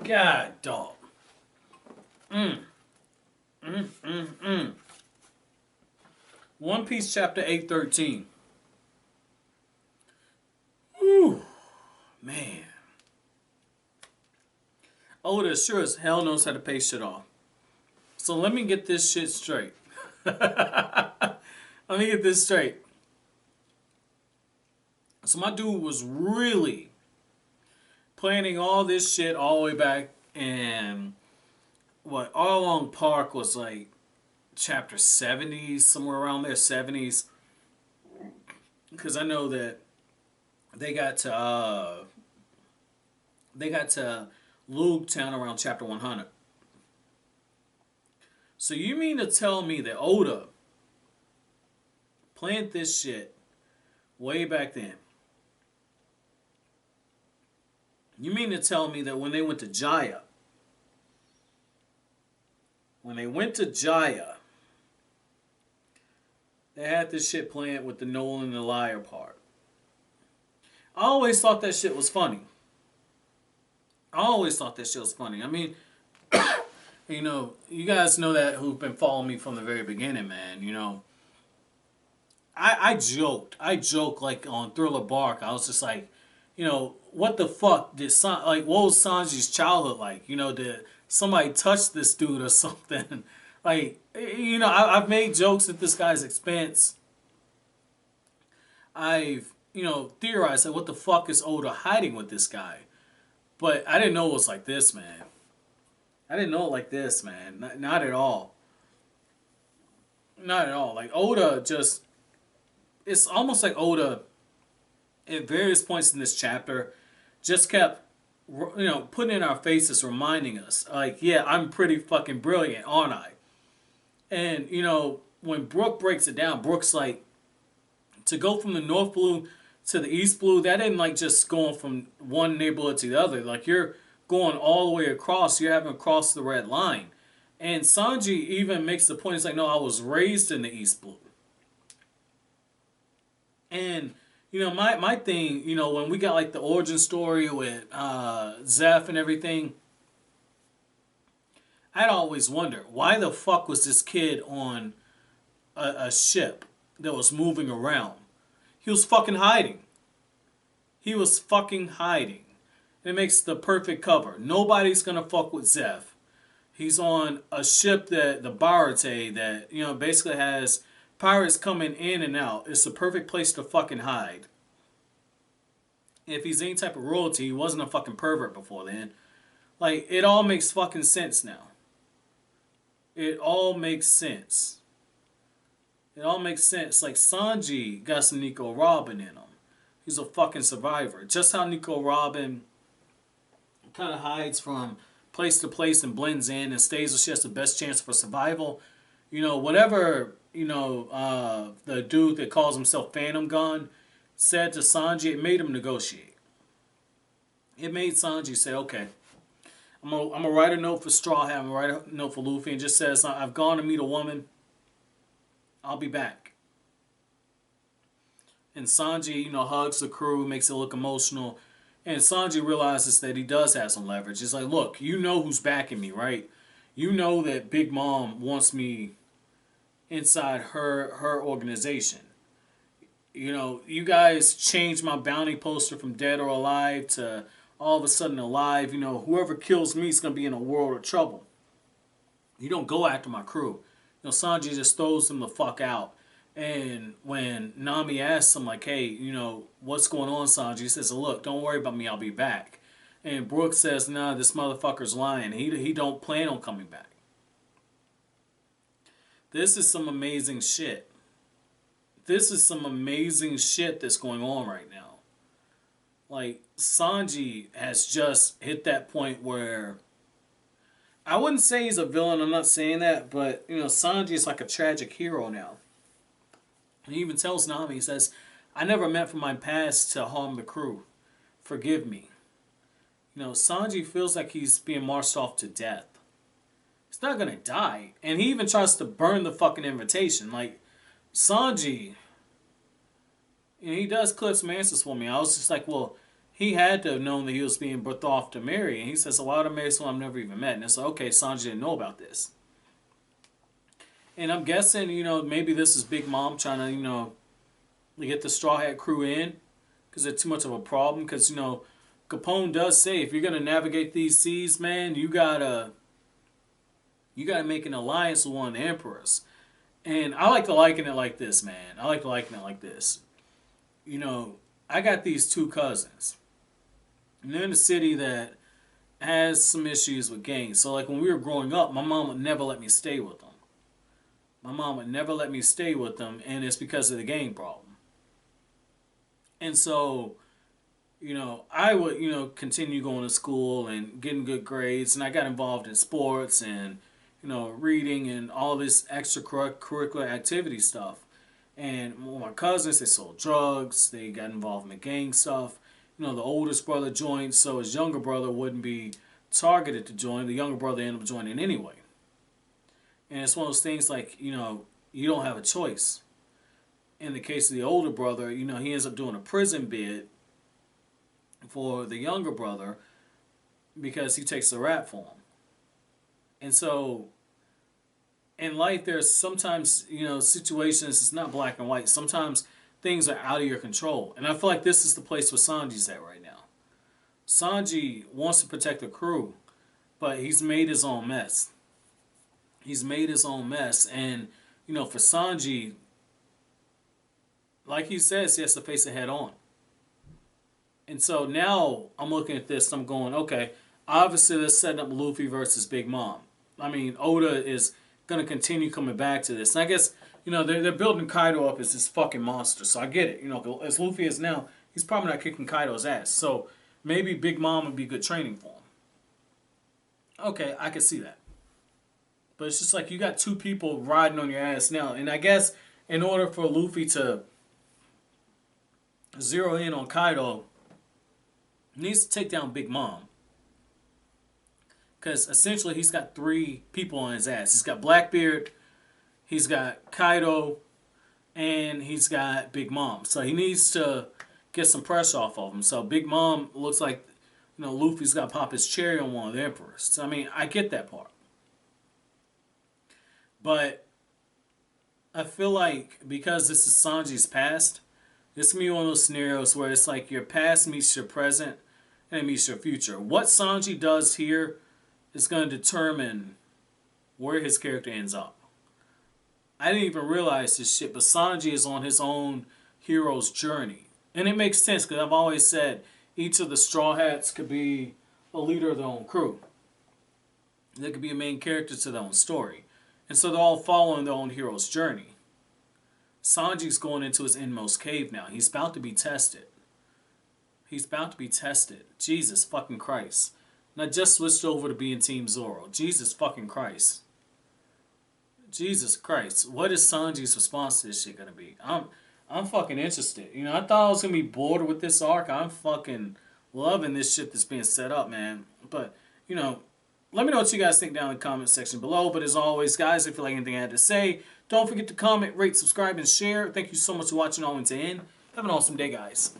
God, dog. Mm. Mm, mm, mm. One Piece chapter 813. Whew. Man. Oda sure as hell knows how to pay shit off. So let me get this shit straight. Let me get this straight. So my dude was really planning all this shit all the way back, and what All Along Park was like chapter 70s, somewhere around there, 70s. Because I know that they got to Lug Town around chapter 100. So you mean to tell me that Oda planned this shit way back then? You mean to tell me that when they went to Jaya, they had this shit planned with the Nolan and the liar part? I always thought that shit was funny. I mean, you know, you guys know that who've been following me from the very beginning, man. You know, I joked like on Thriller Bark. I was just like, you know, what the fuck did what was Sanji's childhood like? You know, did somebody touch this dude or something? Like, you know, I've made jokes at this guy's expense. I've, you know, theorized like, what the fuck is Oda hiding with this guy? But I didn't know it was like this, man. I didn't know it like this, man. Not at all. Not at all. Like, Oda just... It's almost like Oda, at various points in this chapter, just kept, you know, putting in our faces, reminding us, like, yeah, I'm pretty fucking brilliant, aren't I? And, you know, when Brook breaks it down, Brook's like, to go from the North Blue to the East Blue, that ain't like just going from one neighborhood to the other. Like, you're going all the way across. You haven't crossed the red line. And Sanji even makes the point, he's like, no, I was raised in the East Blue. And, you know, my thing, you know, when we got like the origin story with Zeph and everything, I'd always wonder, why the fuck was this kid on a ship that was moving around? He was fucking hiding. He was fucking hiding. And it makes the perfect cover. Nobody's gonna fuck with Zeph. He's on a ship that, the Barate, that, you know, basically has pirates coming in and out. It's the perfect place to fucking hide. If he's any type of royalty, he wasn't a fucking pervert before then. Like, it all makes fucking sense now. It all makes sense. It all makes sense. Like, Sanji got some Nico Robin in him. He's a fucking survivor. Just how Nico Robin kind of hides from place to place and blends in and stays where she has the best chance for survival. You know, whatever, you know, the dude that calls himself Phantom Gun said to Sanji, it made him negotiate. It made Sanji say, okay, I'm gonna write a note for Straw Hat, I'm gonna write a note for Luffy, and just says, I've gone to meet a woman, I'll be back. And Sanji, you know, hugs the crew, makes it look emotional. And Sanji realizes that he does have some leverage. He's like, look, you know who's backing me, right? You know that Big Mom wants me inside her organization. You know, you guys changed my bounty poster from dead or alive to all of a sudden alive. You know, whoever kills me is going to be in a world of trouble. You don't go after my crew. You know, Sanji just throws them the fuck out. And when Nami asks him, like, hey, you know, what's going on, Sanji? He says, look, don't worry about me, I'll be back. And Brook says, nah, this motherfucker's lying. He don't plan on coming back. This is some amazing shit. This is some amazing shit that's going on right now. Like, Sanji has just hit that point where, I wouldn't say he's a villain, I'm not saying that, but, you know, Sanji is like a tragic hero now. And he even tells Nami, he says, I never meant for my past to harm the crew. Forgive me. You know, Sanji feels like he's being marched off to death. He's not going to die. And he even tries to burn the fucking invitation. Like, Sanji, you know, he does clear some answers for me. I was just like, well, he had to have known that he was being birthed off to marry. And he says, well, I would have married someone I've never even met. And it's like, okay, Sanji didn't know about this. And I'm guessing, maybe this is Big Mom trying to, get the Straw Hat crew in because they're too much of a problem. Because, Capone does say if you're going to navigate these seas, man, you gotta make an alliance with one of the emperors. And I like to liken it like this, man. I like to liken it like this. I got these two cousins. And they're in a city that has some issues with gangs. So, like, when we were growing up, my mom would never let me stay with them. My mom would never let me stay with them, and it's because of the gang problem. And so, I would, continue going to school and getting good grades, and I got involved in sports and, reading and all this extracurricular activity stuff. And my cousins, they sold drugs, they got involved in the gang stuff. The oldest brother joined, so his younger brother wouldn't be targeted to join. The younger brother ended up joining anyway. And it's one of those things like, you don't have a choice. In the case of the older brother, he ends up doing a prison bid for the younger brother because he takes the rap for him. And so, in life, there's sometimes, situations, it's not black and white. Sometimes things are out of your control. And I feel like this is the place where Sanji's at right now. Sanji wants to protect the crew, but he's made his own mess. He's made his own mess. And, for Sanji, like he says, he has to face it head on. And so now I'm looking at this, I'm going, okay, obviously they're setting up Luffy versus Big Mom. I mean, Oda is going to continue coming back to this. And I guess, they're building Kaido up as this fucking monster. So I get it. As Luffy is now, he's probably not kicking Kaido's ass. So maybe Big Mom would be good training for him. Okay, I can see that. But it's just like you got two people riding on your ass now. And I guess in order for Luffy to zero in on Kaido, he needs to take down Big Mom. Because essentially he's got three people on his ass. He's got Blackbeard, he's got Kaido, and he's got Big Mom. So he needs to get some pressure off of him. So Big Mom looks like, Luffy's got to pop his cherry on one of the emperors. So, I mean, I get that part. But I feel like because this is Sanji's past, this can be one of those scenarios where it's like your past meets your present and it meets your future. What Sanji does here is going to determine where his character ends up. I didn't even realize this shit, but Sanji is on his own hero's journey. And it makes sense because I've always said each of the Straw Hats could be a leader of their own crew. They could be a main character to their own story. And so they're all following their own hero's journey. Sanji's going into his inmost cave now. He's about to be tested. He's about to be tested. Jesus fucking Christ. And I just switched over to being Team Zoro. Jesus fucking Christ. Jesus Christ. What is Sanji's response to this shit gonna be? I'm fucking interested. I thought I was gonna be bored with this arc. I'm fucking loving this shit that's being set up, man. But, let me know what you guys think down in the comment section below. But as always, guys, if you like anything I had to say, don't forget to comment, rate, subscribe, and share. Thank you so much for watching all the way to the end. Have an awesome day, guys.